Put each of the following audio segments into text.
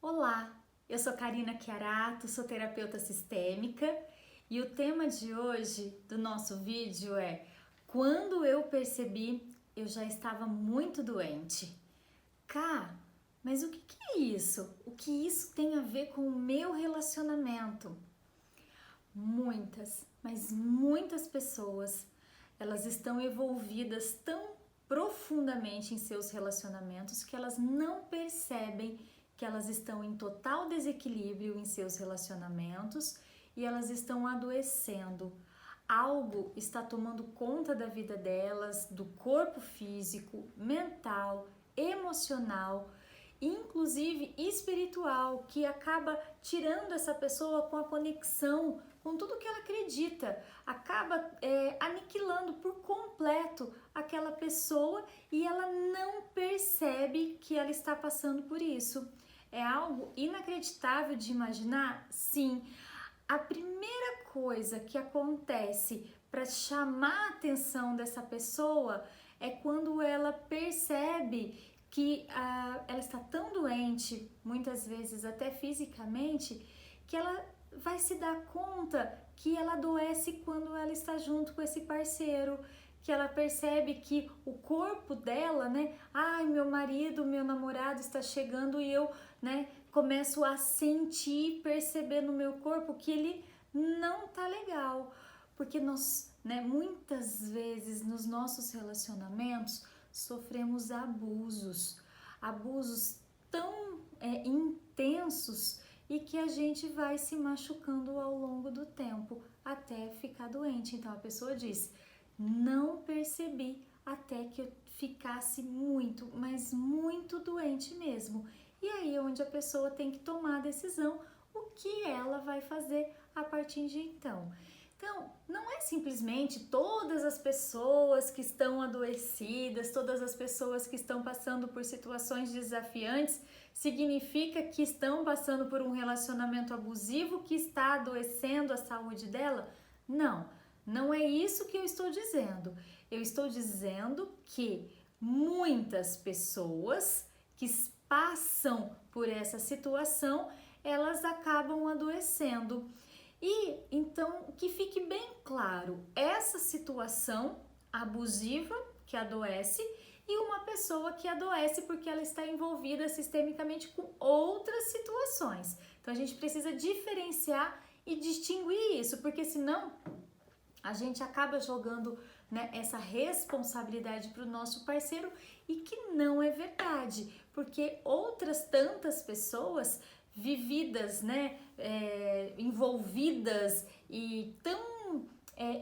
Olá, eu sou Karina Chiarato, sou terapeuta sistêmica e o tema de hoje do nosso vídeo é: quando eu percebi, eu já estava muito doente. Mas o que é isso? O que isso tem a ver com o meu relacionamento? Mas muitas pessoas, elas estão envolvidas tão profundamente em seus relacionamentos que elas não percebem que elas estão em total desequilíbrio em seus relacionamentos e elas estão adoecendo. Algo está tomando conta da vida delas, do corpo físico, mental, emocional, inclusive espiritual, que acaba tirando essa pessoa com a conexão com tudo que ela acredita, acaba aniquilando por completo aquela pessoa e ela não percebe que ela está passando por isso. É algo inacreditável de imaginar? Sim. A primeira coisa que acontece para chamar a atenção dessa pessoa é quando ela percebe que ela está tão doente, muitas vezes até fisicamente, que ela vai se dar conta que ela adoece quando ela está junto com esse parceiro, que ela percebe que o corpo dela, né? Ai, meu marido, meu namorado está chegando e eu, né, começo a sentir, perceber no meu corpo que ele não tá legal. Porque nós, né, muitas vezes nos nossos relacionamentos sofremos abusos tão intensos e que a gente vai se machucando ao longo do tempo até ficar doente. Então a pessoa diz: não percebi até que eu ficasse muito, mas muito doente mesmo. E aí é onde a pessoa tem que tomar a decisão o que ela vai fazer a partir de então. Então, não é simplesmente todas as pessoas que estão adoecidas, todas as pessoas que estão passando por situações desafiantes, significa que estão passando por um relacionamento abusivo que está adoecendo a saúde dela? Não, não é isso que eu estou dizendo. Eu estou dizendo que muitas pessoas que passam por essa situação, elas acabam adoecendo. E então, que fique bem claro, essa situação abusiva que adoece e uma pessoa que adoece porque ela está envolvida sistemicamente com outras situações. Então a gente precisa diferenciar e distinguir isso, porque senão a gente acaba jogando, né, essa responsabilidade para o nosso parceiro e que não é verdade, porque outras tantas pessoas vividas, né, envolvidas e tão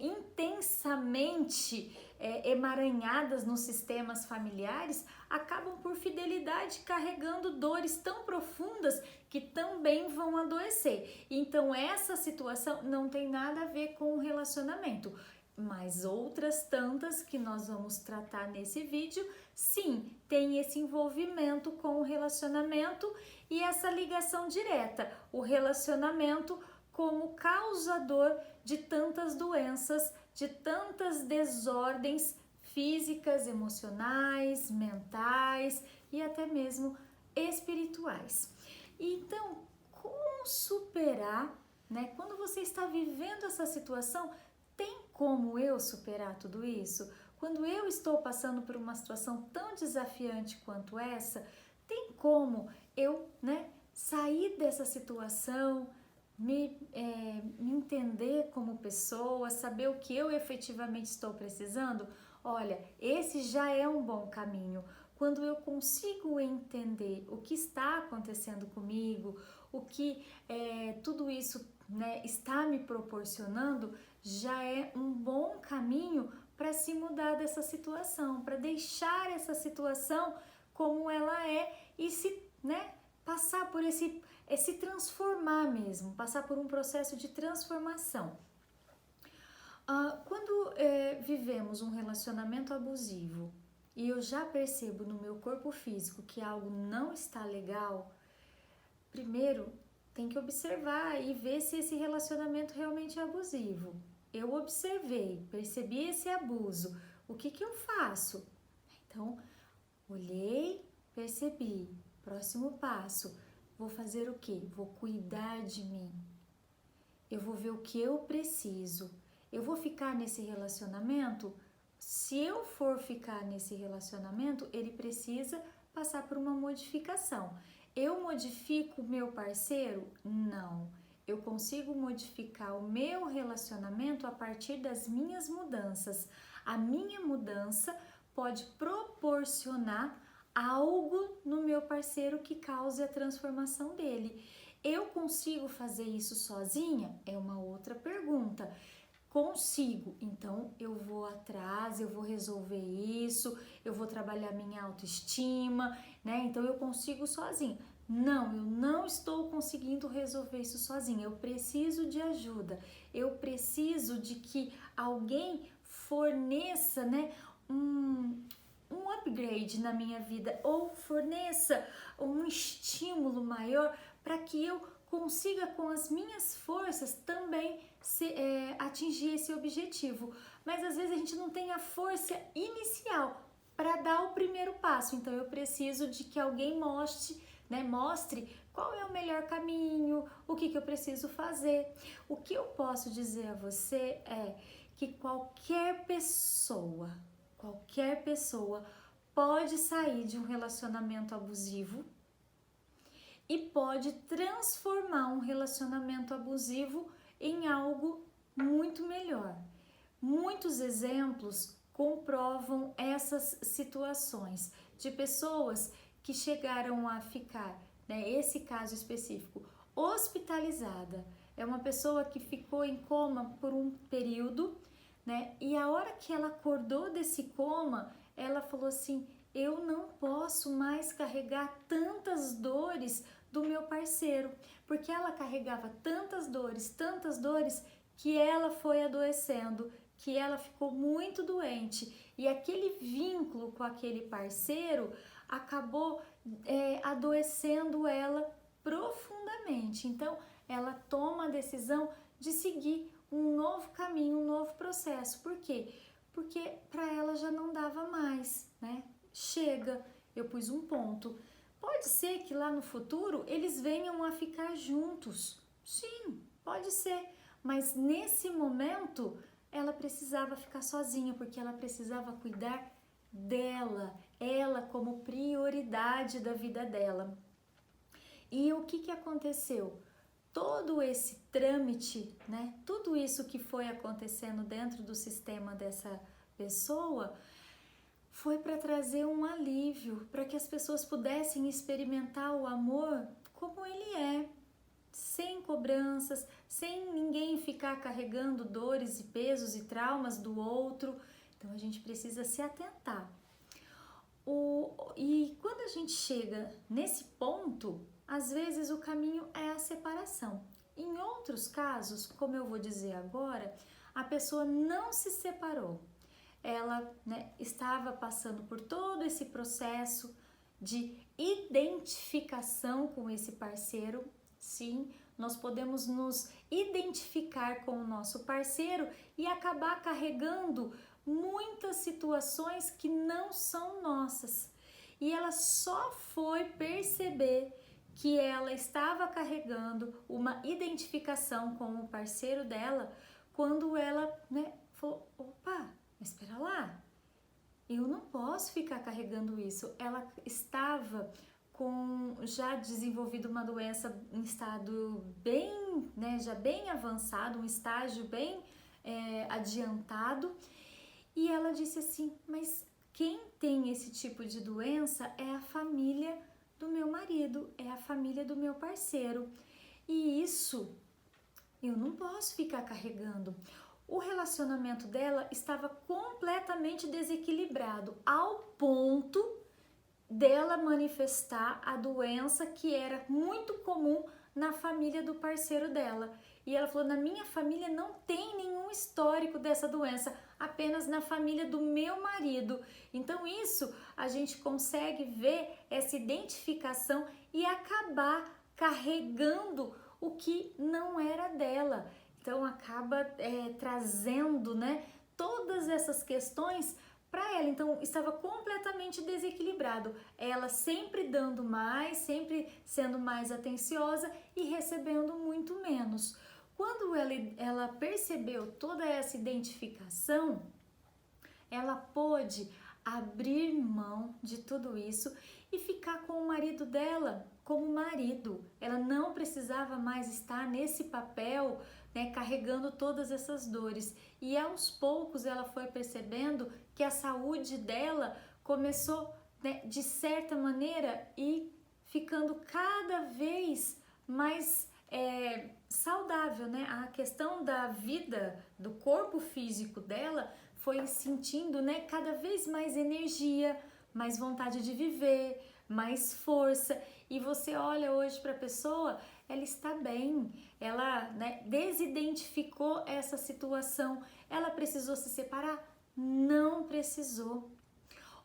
intensamente emaranhadas nos sistemas familiares, acabam por fidelidade carregando dores tão profundas que também vão adoecer. Então essa situação não tem nada a ver com o relacionamento, mas outras tantas que nós vamos tratar nesse vídeo, sim, tem esse envolvimento com o relacionamento e essa ligação direta, o relacionamento como causador de tantas doenças, de tantas desordens físicas, emocionais, mentais e até mesmo espirituais. Então, como superar, né? Quando você está vivendo essa situação, tem como eu superar tudo isso? Quando eu estou passando por uma situação tão desafiante quanto essa, tem como eu, né, sair dessa situação, me entender como pessoa, saber o que eu efetivamente estou precisando? Olha, esse já é um bom caminho. Quando eu consigo entender o que está acontecendo comigo, o que tudo isso, né, está me proporcionando, já é um bom caminho para se mudar dessa situação, para deixar essa situação como ela é e se, né, passar por se transformar mesmo, passar por um processo de transformação. Quando vivemos um relacionamento abusivo e eu já percebo no meu corpo físico que algo não está legal, primeiro tem que observar e ver se esse relacionamento realmente é abusivo. Eu observei, percebi esse abuso, o que eu faço? Então, olhei, percebi. Próximo passo, vou fazer o quê? Vou cuidar de mim. Eu vou ver o que eu preciso. Eu vou ficar nesse relacionamento? Se eu for ficar nesse relacionamento, ele precisa passar por uma modificação. Eu modifico o meu parceiro? Não. Eu consigo modificar o meu relacionamento a partir das minhas mudanças. A minha mudança pode proporcionar algo no meu parceiro que cause a transformação dele. Eu consigo fazer isso sozinha? É uma outra pergunta. Consigo, então eu vou atrás, eu vou resolver isso, eu vou trabalhar minha autoestima, né? Então eu consigo sozinho. Não, eu não estou conseguindo resolver isso sozinha, eu preciso de ajuda, eu preciso de que alguém forneça, né, um upgrade na minha vida ou forneça um estímulo maior para que eu consiga com as minhas forças também atingir esse objetivo. Mas às vezes a gente não tem a força inicial para dar o primeiro passo, então eu preciso de que alguém mostre qual é o melhor caminho, o que eu preciso fazer. O que eu posso dizer a você é que qualquer pessoa pode sair de um relacionamento abusivo e pode transformar um relacionamento abusivo em algo muito melhor. Muitos exemplos comprovam essas situações de pessoas que chegaram a ficar, né, esse caso específico, hospitalizada. É uma pessoa que ficou em coma por um período, né, e a hora que ela acordou desse coma, ela falou assim: eu não posso mais carregar tantas dores do meu parceiro, porque ela carregava tantas dores que ela foi adoecendo, que ela ficou muito doente e aquele vínculo com aquele parceiro acabou adoecendo ela profundamente. Então ela toma a decisão de seguir um novo caminho, um novo processo. Por quê? Porque para ela já não dava mais, né? Chega, eu pus um ponto. Pode ser que lá no futuro eles venham a ficar juntos. Sim, pode ser. Mas nesse momento ela precisava ficar sozinha, porque ela precisava cuidar dela, ela como prioridade da vida dela. E o que aconteceu? Todo esse trâmite, né? Tudo isso que foi acontecendo dentro do sistema dessa pessoa foi para trazer um alívio, para que as pessoas pudessem experimentar o amor como ele é, sem cobranças, sem ninguém ficar carregando dores e pesos e traumas do outro. Então a gente precisa se atentar. E quando a gente chega nesse ponto, às vezes o caminho é a separação. Em outros casos, como eu vou dizer agora, a pessoa não se separou. Ela, né, estava passando por todo esse processo de identificação com esse parceiro. Sim, nós podemos nos identificar com o nosso parceiro e acabar carregando muitas situações que não são nossas. E ela só foi perceber que ela estava carregando uma identificação com o parceiro dela quando ela, né, falou: opa, mas espera lá, eu não posso ficar carregando isso. Ela estava com já desenvolvido uma doença em estado bem, né, já bem avançado, um estágio bem adiantado, e ela disse assim: mas quem tem esse tipo de doença é a família do meu marido, é a família do meu parceiro, e isso eu não posso ficar carregando. O relacionamento dela estava completamente desequilibrado, ao ponto dela manifestar a doença que era muito comum na família do parceiro dela. E ela falou: na minha família não tem nenhum histórico dessa doença, apenas na família do meu marido. Então isso a gente consegue ver essa identificação e acabar carregando o que não era dela. Então acaba trazendo, né, todas essas questões para ela. Então estava completamente desequilibrado. Ela sempre dando mais, sempre sendo mais atenciosa e recebendo muito menos. Quando ela percebeu toda essa identificação, ela pôde abrir mão de tudo isso e ficar com o marido dela como marido. Ela não precisava mais estar nesse papel, né, carregando todas essas dores. E aos poucos ela foi percebendo que a saúde dela começou, né, de certa maneira, e ficando cada vez mais saudável, né? A questão da vida, do corpo físico dela foi sentindo, né, cada vez mais energia, mais vontade de viver, mais força. E você olha hoje para a pessoa, ela está bem, ela, né, desidentificou essa situação. Ela precisou se separar? Não precisou.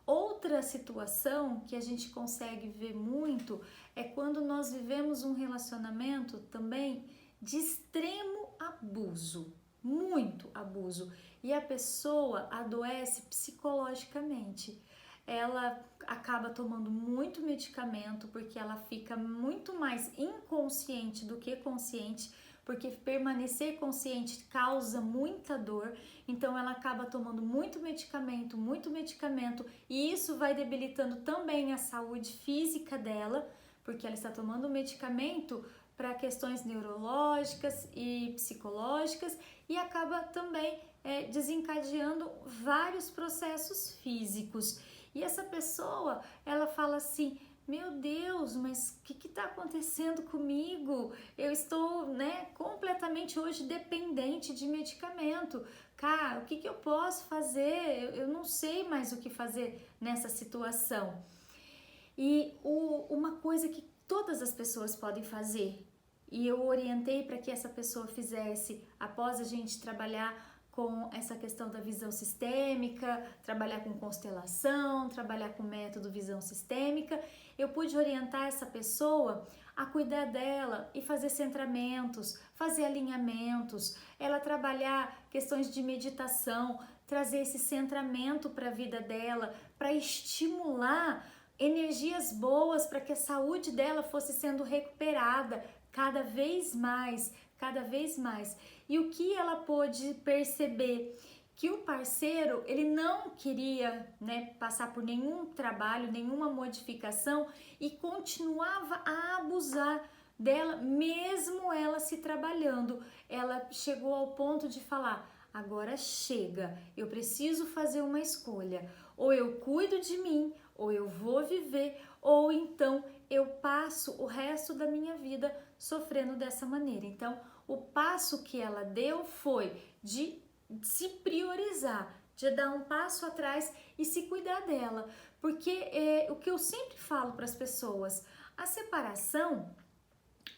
Outra situação que a gente consegue ver muito é quando nós vivemos um relacionamento também de extremo abuso, muito abuso, e a pessoa adoece psicologicamente. Ela acaba tomando muito medicamento porque ela fica muito mais inconsciente do que consciente, porque permanecer consciente causa muita dor, então ela acaba tomando muito medicamento, e isso vai debilitando também a saúde física dela, porque ela está tomando medicamento para questões neurológicas e psicológicas e acaba também desencadeando vários processos físicos. E essa pessoa, ela fala assim: meu Deus, mas o que está acontecendo comigo? Eu estou, né, completamente hoje dependente de medicamento. Cara, o que eu posso fazer? Eu não sei mais o que fazer nessa situação. E uma coisa que todas as pessoas podem fazer, e eu orientei para que essa pessoa fizesse após a gente trabalhar com essa questão da visão sistêmica, trabalhar com constelação, trabalhar com método visão sistêmica, eu pude orientar essa pessoa a cuidar dela e fazer centramentos, fazer alinhamentos, ela trabalhar questões de meditação, trazer esse centramento para a vida dela, para estimular energias boas para que a saúde dela fosse sendo recuperada cada vez mais, cada vez mais. E o que ela pôde perceber? Que o parceiro, ele não queria, né, passar por nenhum trabalho, nenhuma modificação e continuava a abusar dela, mesmo ela se trabalhando. Ela chegou ao ponto de falar: agora chega, eu preciso fazer uma escolha. Ou eu cuido de mim, ou eu vou viver, ou então eu passo o resto da minha vida sofrendo dessa maneira. Então, o passo que ela deu foi de se priorizar, de dar um passo atrás e se cuidar dela. Porque o que eu sempre falo para as pessoas, a separação,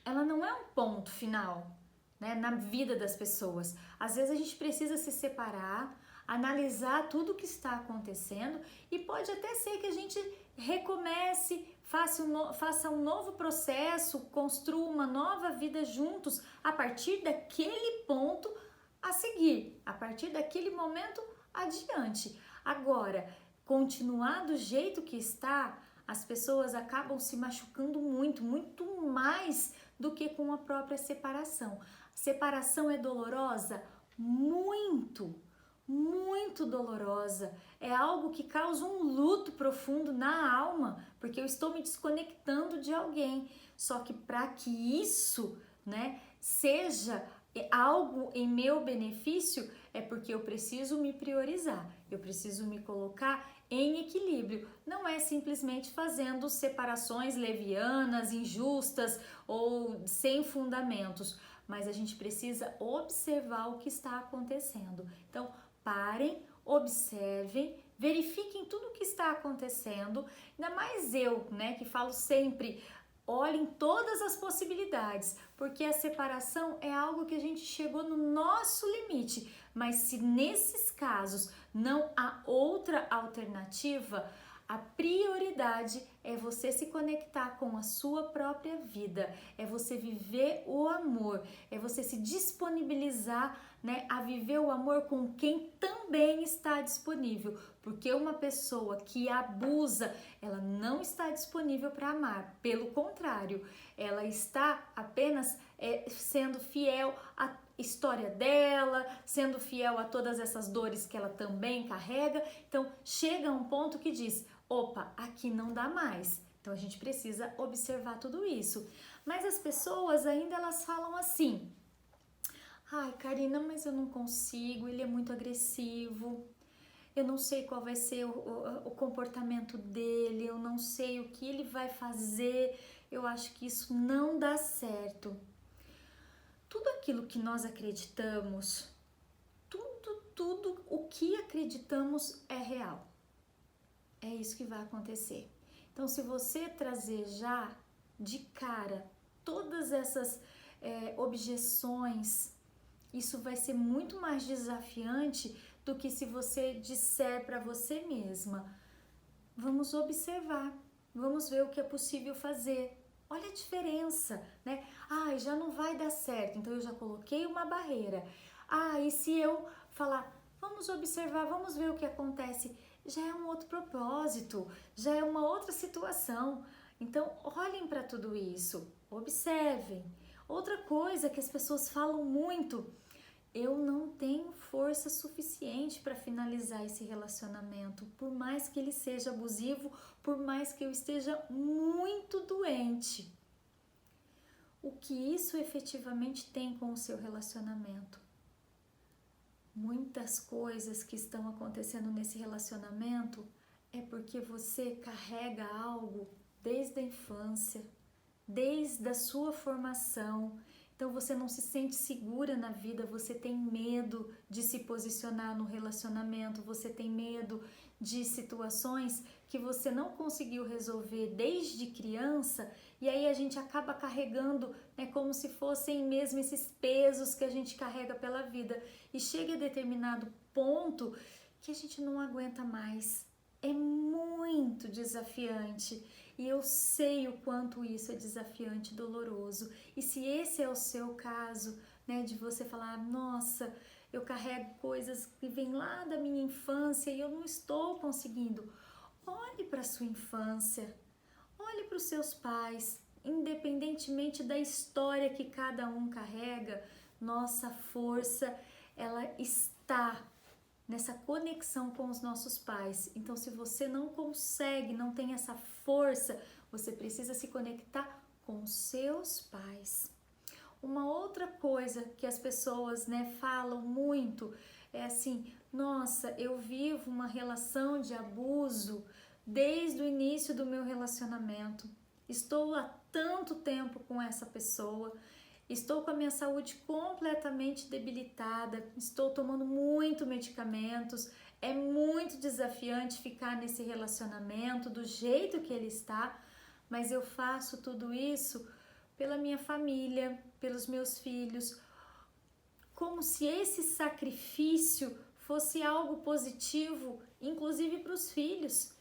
ela não é um ponto final, né, na vida das pessoas. Às vezes a gente precisa se separar, analisar tudo o que está acontecendo e pode até ser que a gente recomece, faça um novo processo, construa uma nova vida juntos a partir daquele ponto a seguir, a partir daquele momento adiante. Agora, continuar do jeito que está, as pessoas acabam se machucando muito, muito mais do que com a própria separação. Separação é dolorosa? Muito, muito dolorosa. É algo que causa um luto profundo na alma, porque eu estou me desconectando de alguém. Só que para que isso, né, seja algo em meu benefício, é porque eu preciso me priorizar, eu preciso me colocar em equilíbrio. Não é simplesmente fazendo separações levianas, injustas ou sem fundamentos, mas a gente precisa observar o que está acontecendo. Então, parem, observem, verifiquem tudo o que está acontecendo. Ainda mais eu, né, que falo sempre: olhem todas as possibilidades, porque a separação é algo que a gente chegou no nosso limite, mas se nesses casos não há outra alternativa, a prioridade é você se conectar com a sua própria vida, é você viver o amor, é você se disponibilizar, né, a viver o amor com quem também está disponível, porque uma pessoa que abusa, ela não está disponível para amar, pelo contrário, ela está apenas sendo fiel à história dela, sendo fiel a todas essas dores que ela também carrega. Então chega um ponto que diz, opa, aqui não dá mais. Então a gente precisa observar tudo isso. Mas as pessoas ainda elas falam assim, ai, Karina, mas eu não consigo, ele é muito agressivo, eu não sei qual vai ser o comportamento dele, eu não sei o que ele vai fazer, eu acho que isso não dá certo. Tudo aquilo que nós acreditamos, tudo o que acreditamos é real. É isso que vai acontecer. Então, se você trazer já de cara todas essas objeções, isso vai ser muito mais desafiante do que se você disser para você mesma, vamos observar, vamos ver o que é possível fazer. Olha a diferença, né? Ah, já não vai dar certo, então eu já coloquei uma barreira. Ah, e se eu falar, vamos observar, vamos ver o que acontece, já é um outro propósito, já é uma outra situação. Então, olhem para tudo isso, observem. Outra coisa que as pessoas falam muito, eu não tenho força suficiente para finalizar esse relacionamento, por mais que ele seja abusivo, por mais que eu esteja muito doente. O que isso efetivamente tem com o seu relacionamento? Muitas coisas que estão acontecendo nesse relacionamento é porque você carrega algo desde a infância, desde a sua formação. Então você não se sente segura na vida, você tem medo de se posicionar no relacionamento, você tem medo de situações que você não conseguiu resolver desde criança, e aí a gente acaba carregando, né, como se fossem mesmo esses pesos que a gente carrega pela vida, e chega a determinado ponto que a gente não aguenta mais. É muito desafiante. E eu sei o quanto isso é desafiante e doloroso. E se esse é o seu caso, né, de você falar, nossa, eu carrego coisas que vêm lá da minha infância e eu não estou conseguindo. Olhe para a sua infância, olhe para os seus pais, independentemente da história que cada um carrega, nossa força, ela está nessa conexão com os nossos pais. Então, se você não consegue, não tem essa força, você precisa se conectar com os seus pais. Uma outra coisa que as pessoas, né, falam muito é assim, nossa, eu vivo uma relação de abuso desde o início do meu relacionamento. Estou há tanto tempo com essa pessoa, estou com a minha saúde completamente debilitada, estou tomando muito medicamentos, é muito desafiante ficar nesse relacionamento do jeito que ele está, mas eu faço tudo isso pela minha família, pelos meus filhos, como se esse sacrifício fosse algo positivo, inclusive para os filhos.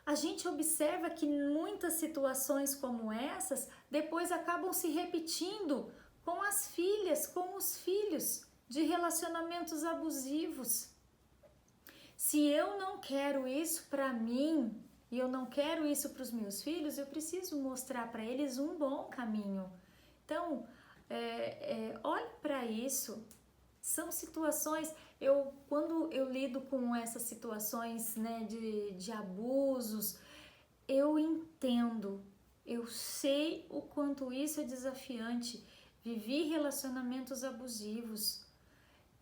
A gente observa que muitas situações como essas depois acabam se repetindo com as filhas, com os filhos de relacionamentos abusivos. Se eu não quero isso para mim e eu não quero isso para os meus filhos, eu preciso mostrar para eles um bom caminho. Então, olhe para isso. São situações, quando eu lido com essas situações, né, de abusos, eu entendo, eu sei o quanto isso é desafiante. Vivi relacionamentos abusivos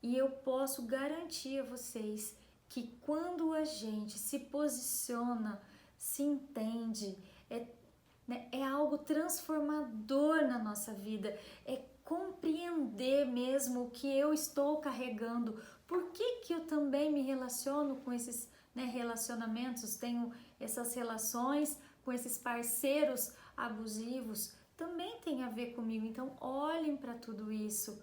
e eu posso garantir a vocês que quando a gente se posiciona, se entende, é algo transformador na nossa vida, é compreender mesmo o que eu estou carregando, por que eu também me relaciono com esses, né, relacionamentos, tenho essas relações com esses parceiros abusivos, também tem a ver comigo. Então olhem para tudo isso,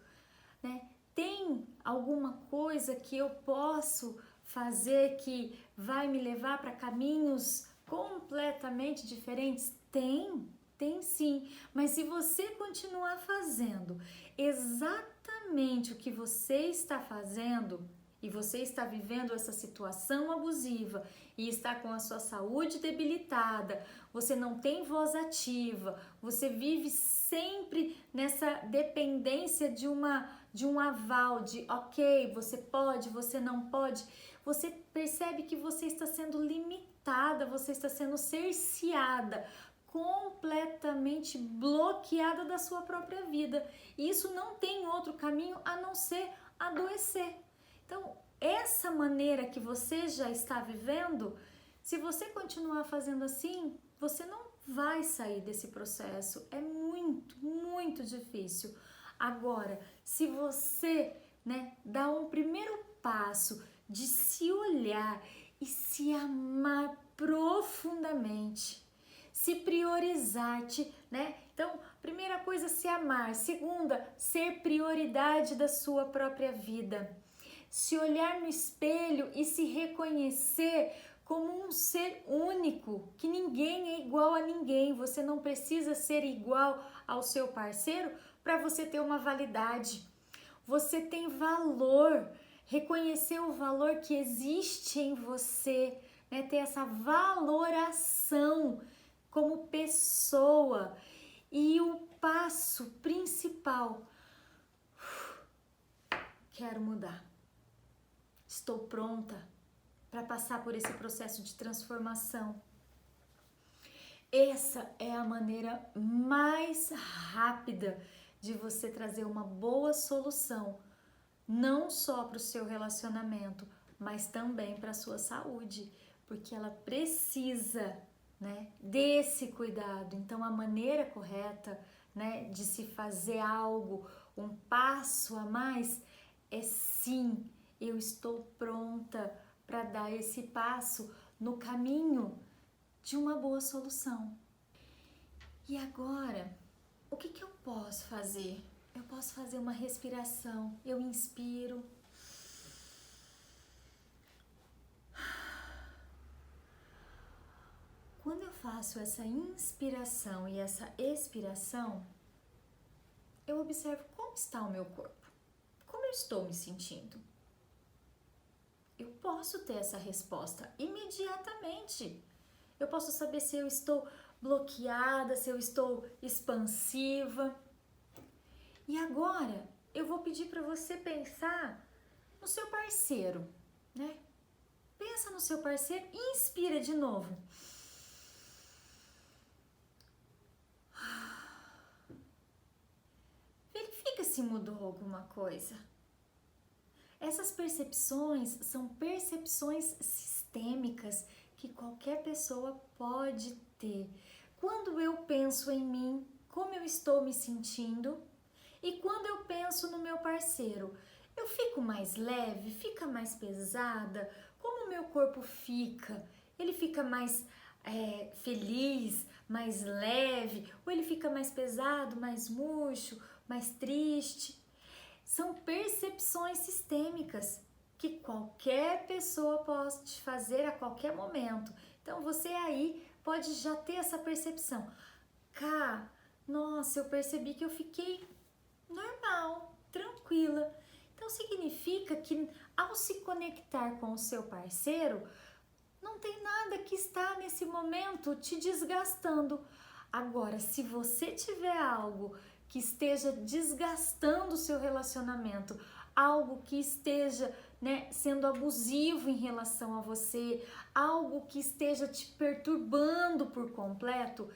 né? Tem alguma coisa que eu posso fazer que vai me levar para caminhos completamente diferentes? Tem sim, mas se você continuar fazendo exatamente o que você está fazendo e você está vivendo essa situação abusiva e está com a sua saúde debilitada, você não tem voz ativa, você vive sempre nessa dependência de um aval, de ok, você pode, você não pode, você percebe que você está sendo limitada, você está sendo cerceada, completamente bloqueada da sua própria vida. E isso não tem outro caminho a não ser adoecer. Então, essa maneira que você já está vivendo, se você continuar fazendo assim, você não vai sair desse processo. É muito, muito difícil. Agora, se você, dá um primeiro passo de se olhar e se amar profundamente, se priorizar-te, Então, primeira coisa, se amar. Segunda, ser prioridade da sua própria vida. Se olhar no espelho e se reconhecer como um ser único, que ninguém é igual a ninguém. Você não precisa ser igual ao seu parceiro para você ter uma validade. Você tem valor. Reconhecer o valor que existe em você, ter essa valoração como pessoa. E o passo principal, quero mudar. Estou pronta para passar por esse processo de transformação. Essa é a maneira mais rápida de você trazer uma boa solução, não só para o seu relacionamento, mas também para a sua saúde, porque ela precisa, desse cuidado. Então, a maneira correta, de se fazer algo, um passo a mais, é sim, eu estou pronta para dar esse passo no caminho de uma boa solução. E agora, o que eu posso fazer? Eu posso fazer uma respiração. Eu inspiro. Quando eu faço essa inspiração e essa expiração, eu observo como está o meu corpo, como eu estou me sentindo. Eu posso ter essa resposta imediatamente. Eu posso saber se eu estou bloqueada, se eu estou expansiva. E agora eu vou pedir para você pensar no seu parceiro, Pensa no seu parceiro e inspira de novo. Verifica se mudou alguma coisa. Essas percepções são percepções sistêmicas que qualquer pessoa pode ter. Quando eu penso em mim, como eu estou me sentindo, e quando eu penso no meu parceiro, eu fico mais leve, fica mais pesada? Como o meu corpo fica? Ele fica mais feliz, mais leve? Ou ele fica mais pesado, mais murcho, mais triste? São percepções sistêmicas que qualquer pessoa pode fazer a qualquer momento. Então, você aí pode já ter essa percepção. Nossa, eu percebi que eu fiquei normal, tranquila. Então, significa que ao se conectar com o seu parceiro, não tem nada que está nesse momento te desgastando. Agora, se você tiver algo que esteja desgastando o seu relacionamento, algo que esteja sendo abusivo em relação a você, algo que esteja te perturbando por completo,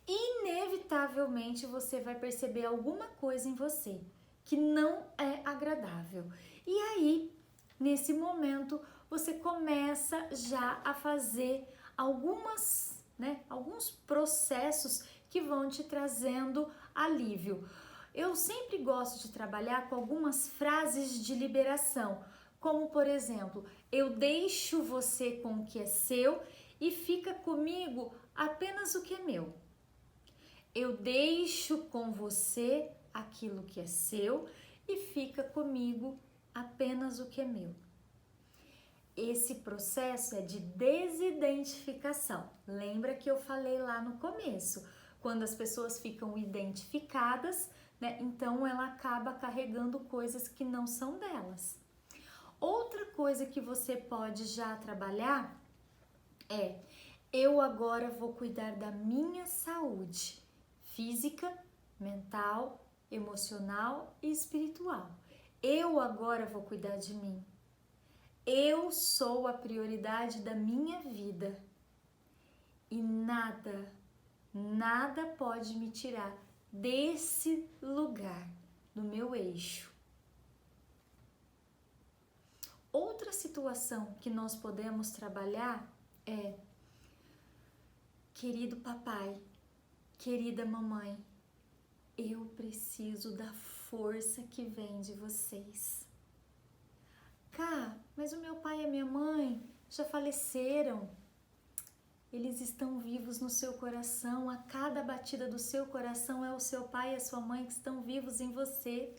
inevitavelmente você vai perceber alguma coisa em você que não é agradável. E aí, nesse momento, você começa já a fazer alguns processos que vão te trazendo alívio. Eu sempre gosto de trabalhar com algumas frases de liberação, como por exemplo, eu deixo você com o que é seu e fica comigo apenas o que é meu. Eu deixo com você aquilo que é seu e fica comigo apenas o que é meu. esse processo é de desidentificação. Lembra que eu falei lá no começo? Quando as pessoas ficam identificadas, né, então ela acaba carregando coisas que não são delas. Outra coisa que você pode já trabalhar é: eu agora vou cuidar da minha saúde física, mental, emocional e espiritual. Eu agora vou cuidar de mim. Eu sou a prioridade da minha vida e nada pode me tirar desse lugar, do meu eixo. Outra situação que nós podemos trabalhar é: querido papai, querida mamãe, eu preciso da força que vem de vocês. Cá, mas o meu pai e a minha mãe já faleceram. Eles estão vivos no seu coração. A cada batida do seu coração é o seu pai e a sua mãe que estão vivos em você.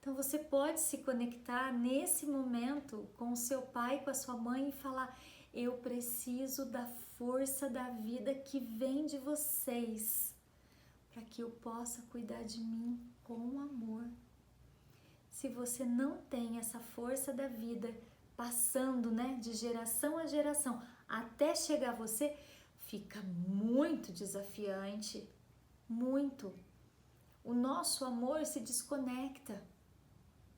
Então você pode se conectar nesse momento com o seu pai, com a sua mãe e falar: eu preciso da força da vida que vem de vocês, para que eu possa cuidar de mim com amor. Se você não tem essa força da vida passando, né, de geração a geração até chegar a você, fica muito desafiante, muito. O nosso amor se desconecta.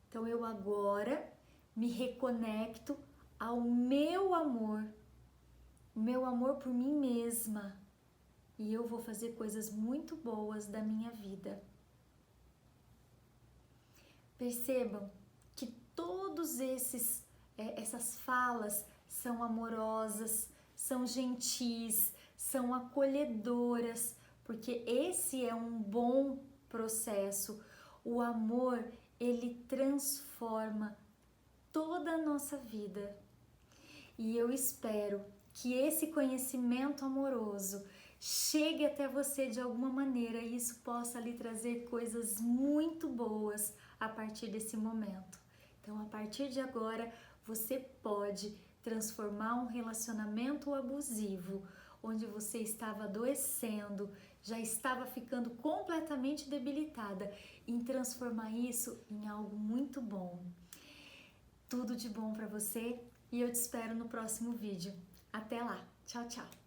Então eu agora me reconecto ao meu amor, o meu amor por mim mesma, e eu vou fazer coisas muito boas da minha vida. Percebam que todos essas falas são amorosas, são gentis, são acolhedoras, porque esse é um bom processo. O amor, ele transforma toda a nossa vida. E eu espero que esse conhecimento amoroso chegue até você de alguma maneira e isso possa lhe trazer coisas muito boas a partir desse momento. Então, a partir de agora, você pode transformar um relacionamento abusivo, onde você estava adoecendo, já estava ficando completamente debilitada, em transformar isso em algo muito bom. Tudo de bom para você e eu te espero no próximo vídeo. Até lá. Tchau, tchau.